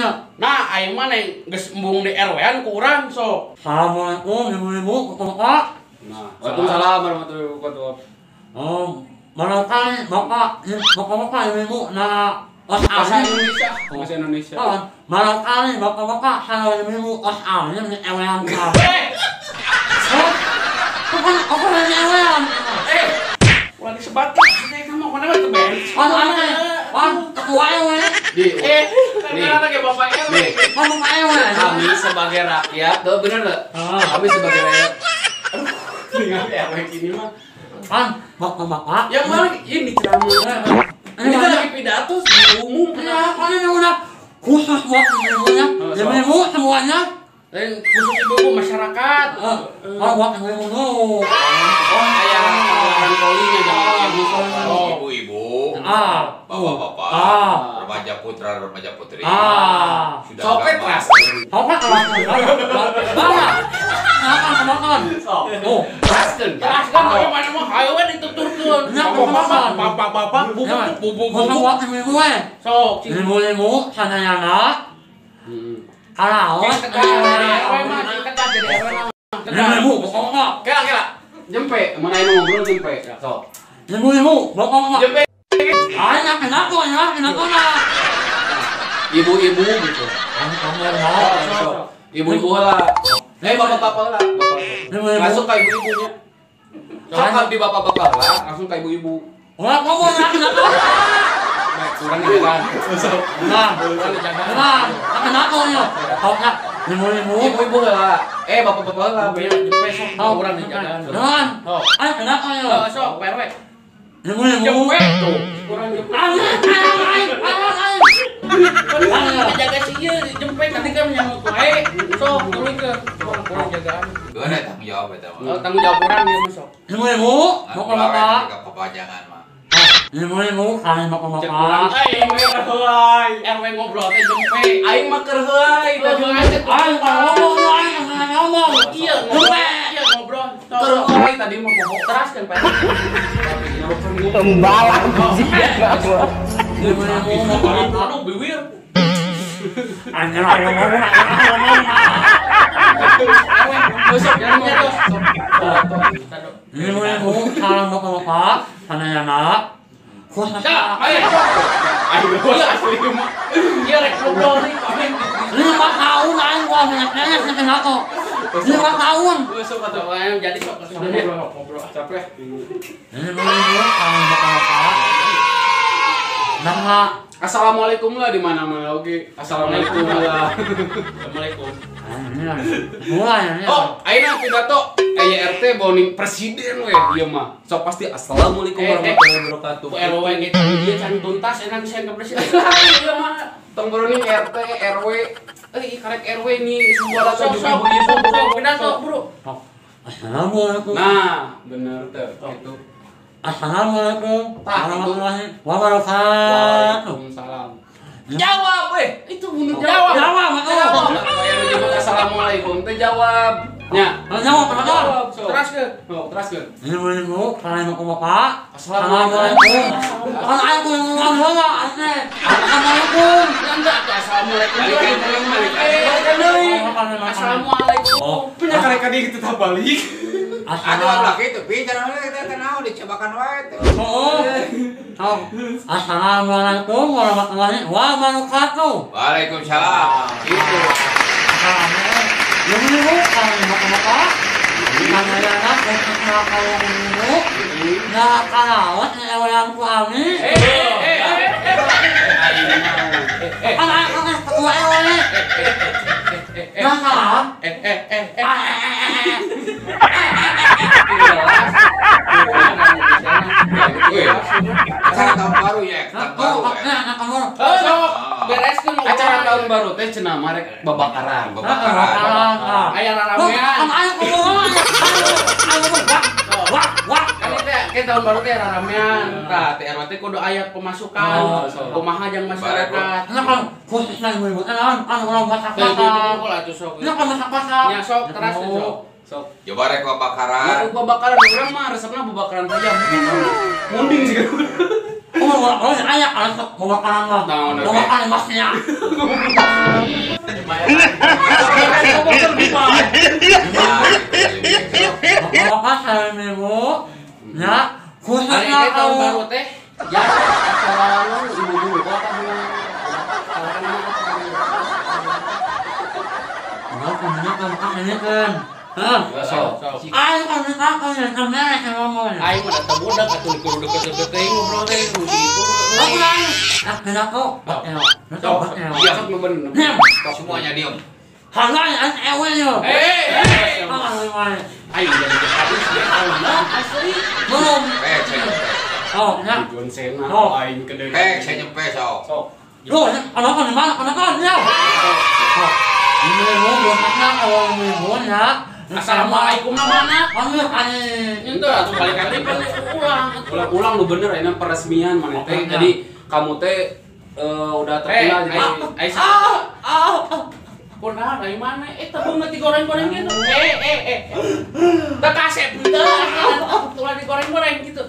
nya. Nah, aing mah neng geus embung di RW-an ku urang sok. Assalamualaikum ibu-ibu, Bapak. Nah, waalaikumsalam warahmatullahi wabarakatuh. Barangkali bapak-bapak ibu-ibu Bahasa Indonesia. Bahasa Indonesia. Barangkali bapak-bapak sama ibu-ibu asalnya di RW-an kamu. Bukan dari RW-an. Wah disebat saya kamu mana mah teben. Ketua RW. Kenapa pakai bapak RW? Ngomong RW. Kami sebagai rakyat, tuh bener enggak? Kami sebagai rakyat. Dengan RW ini mah. Bapak-bapak. Yang mana ini ceramah. Ini kan lagi pidato umum. Kan ini udah khusus buat ibu-ibunya. Ibu-ibu semuanya. Khusus ibu masyarakat. Buat ibu-ibu dulu. Kayak orang polinya jangan Ibu-ibu, bapak-bapak, remaja putra, remaja putri. Sudah Sopet kelas. Sopet kelas. Bawa. Makan. Oh, Kelaskan bagaimana mau hayawan dituturkan. Bapak-bapak, bubuk. Buat ibu-ibu Sok, ibu-ibu sadayana. Kalau ibu-ibu pokoknya. Kela. Jempe, mana yang ngobrol jempe. Sok. Ibu-ibu pokoknya. Jempe. Kenapa Ibu-ibu gitu. Ibu-ibu lah. Bapak-bapak lah. Langsung ke ibu-ibunya. Sok di bapak-bapak lah, langsung ke ibu-ibu. Wah, kamu kenapa? Kurang jagaan. Kenapa ya? Ibu-ibu lah. Bapak-bapak lah, banyak jempe sok. Kurang jagaan. Kenapa ya? Sok, PRW. Ibu-ibu. Tuh, kurang jempe. Jaga sih jempe nanti kan nyamuk wae. Sok, turun ke kurang jagaan. Gimana tanggung jawab itu? Tanggung jawab kurang dia masuk. Ibu-ibu, bapak-bapak. Kepanjangan mah. Ibu-ibu, kalian bapak-bapak. RW ngobrol teh jempe. Aing mah keur heuy. Aing ngomong. Iya, ngobrol. Keur heuy tadi mah bohong keras kan Pak. Tembalang Ibu-ibu, bapak-bapak. Aduh biwir. Anjir, ngomong. Besok jadinya tuh. Ibu-ibu, kalian bapak-bapak. Sadayana. Ayo asli mah. Iya rek ngobrol nih kami. 5 tahun aing gua nanya kenapa. 5 tahun. Besok kata orang jadi sok ngobrol capek. Ibu-ibu, kalian bapak-bapak. Nama Assalamualaikum lah di mana-mana oke. Assalamualaikum lah. Assalamualaikum. mulai ya. Oh, ayeuna pidato RT bowling presiden we ieu mah. Sok pasti assalamualaikum warahmatullahi wabarakatuh. RW gitu dia can tuntas enak saya ke presiden. Ieu mah tong beureung RT RW karek RW nih semua rasa ibu-ibu pidato, Bro. Assalamualaikum. Nah, bener tuh itu. Assalamualaikum warahmatullahi wabarakatuh. Waalaikumsalam. Jawab weh, itu bener jawab. Jawab. Yang disebut assalamualaikum teh jawab. Nya, Jawab. Teraskeun. Ibu-ibu, kalian bapak-bapak. Assalamualaikum. Kan aku yang ngomong heula asli. Assalamualaikum. Assalamualaikum. Punya karek dia gitu tak balik. Aduh, anak itu pintar oleh kita kenal dicobakan wae teh. Assalamualaikum warahmatullahi wabarakatuh. Waalaikumsalam. Itu. Ibu-ibu, kalian bapak-bapak. Sadayana ketika kalian ibu, nah kalawat di orang kami. Anak ketua RW. Nah salah. Acara tahun baru ya, tahun baru ya. Bereskeun acara tahun baru teh cenah marek babakaran. Aya ramean. Kan tahun baru teh ramean. Tah teh RW teh kudu aya pemasukan. Kumaha jeung masyarakat. Kan khususnya ibu-ibu kan orang masak-masak. Ini kan masak-masak. Ya sok teras sok. Coba rek babakaran. Babakaran urang mah resepna babakaran saja. Munding sih. Oh, ayah kalau mau makanan lah. Mau makan masnya. Apa saya minggu? Ya, khususnya tahun kalau baru teh. Ya, acara ibu-ibu kok apa punya kamu ini kan. Ayo kamu kakak yang kamera yang ngomong. Ayo udah tahu udah kudu deket-deket ngobrol teh gitu. Aku nanya. Kenapa? Iya kan bener. Semuanya diem. Halanya ewenya. Ayo udah deket habis ya asli. Belum. Saya Oh, ya. John Cena aing ke nyempe. Saya nyempe sok. Loh, anak di mana? Anak ya. Ini belum pernah kalau ibu ya. Assalamualaikum mana? Kamu Itu atuh balik lagi ulang lu bener ini peresmian mana teh. Jadi kamu teh udah terkenal jadi kunaon dari mana? Tepung digoreng-goreng gitu. Tak kasep tulah digoreng-goreng gitu.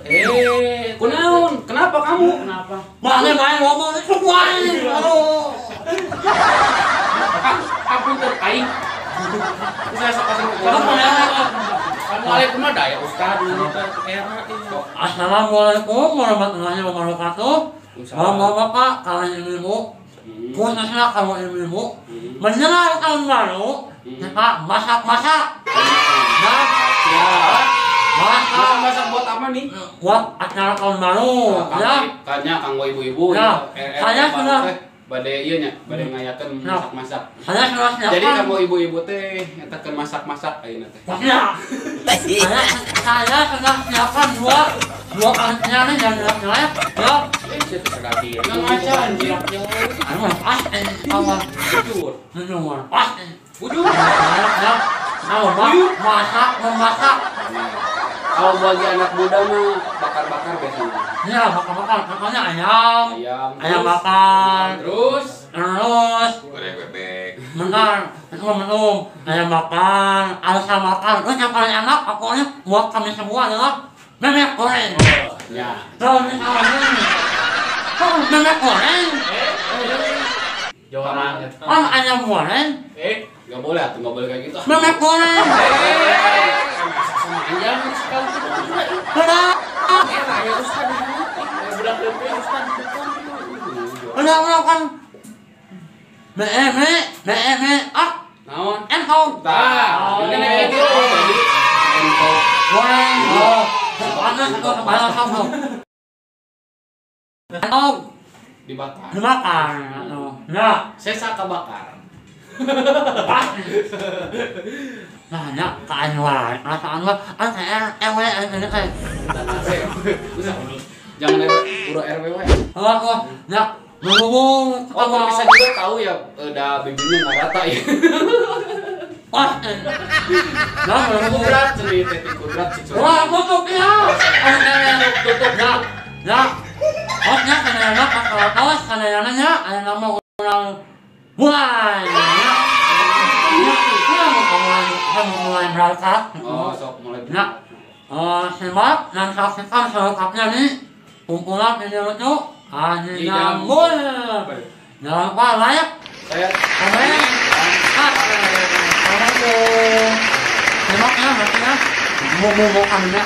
Kunaon? Kenapa kamu? Kenapa? main ngomong semua. Aku aing. Saya sok Assalamualaikum ada ya Ustaz. Assalamualaikum warahmatullahi wabarakatuh. Bapak-bapak, kalian ibu, khususnya kalau ibu, menjelang tahun baru, kita masak-masak. Masak buat apa nih? Buat acara tahun baru, ya. Kayaknya kanggo ibu-ibu ya. Saya sudah bade ieu nya, bade ngayakeun masak-masak. Saya sudah siapkan. Jadi kamu ibu-ibu teh eta keur masak-masak ayeuna teh. Ya. Saya sudah siapkan dua antrian yang jelek, ya. Itu sekali. Yang aja anjir. Pasti awal Jujur. minuman pasti. Bujur. Ya. Masak memasak. Kalau bagi anak muda mah bakar-bakar biasanya. Ya, bakar-bakar. Contohnya ayam bakar. Terus Goreng bebek. Bentar, itu minum ayam bakar, alsa bakar. Terus yang paling enak, pokoknya buat kami semua adalah bebek goreng. ya. Kalau misalnya bebek goreng, Joran. ayam goreng, Enggak boleh atuh, enggak boleh kayak gitu. bebek goreng. Ayam sekali Udah, ya Ustaz. Budak bebek Ustaz. udah kan. Bebe, Naon? empong. Ini kayak gitu. Jadi empok Goreng, panas atau kepala kamu. Empong, dibakar. dimakan. Ya. Sesa kabakar. Nah, keanwar, anwar, ini kayak. Jangan urut RW wae. Ya, ngomong, Oh, bisa juga tahu ya udah bibinya nggak rata ya. wah, nah, Kudrat cenah teh kudrat cicing. wah, tutup ya, tutup ya, ya, osnya karena kawas karena ada nama orang mulai, ya, mulai berangkat, Oh, sok mulai. ya, simak dan saksikan selengkapnya nih kumpulan video lucu. Ini nyambul. Jangan lupa like, Saya komen, Assalamualaikum. Terima kasih ya, mau kami ya.